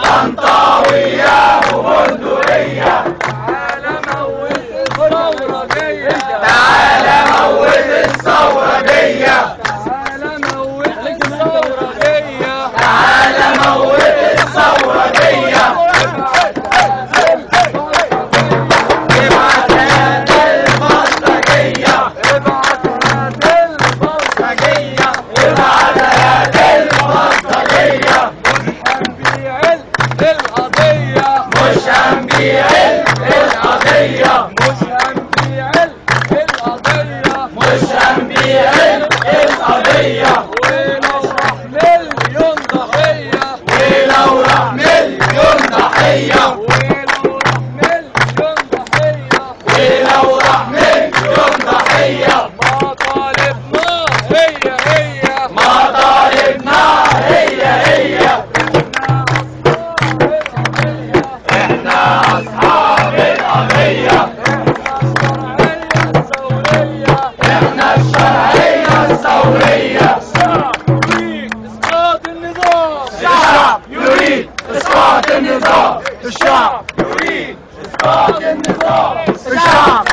طنطاوية وبندقية. تعالى موت الثورة دي، تعالى موت الثورة دي، تعالى موت الثورة دي، تعالى موت الثورة دي. ابعت هات البلطجية، ابعت هات البلطجية، ابعت هات البلطجية. مش هنبيع القضية، مش هنبيع القضية، مش هنبيع القضية. مش هنبيع القضية. ولو راح مليون ضحية، ولو راح مليون ضحية، ولو راح مليون ضحية. مطالبنا هي مطالبنا هي احنا اصحاب القضية، احنا الشرعية الثورية. الشعب يريد اسقاط النظام، الشعب يريد اسقاط النظام، الشعب يريد اسقاط النظام، الشعب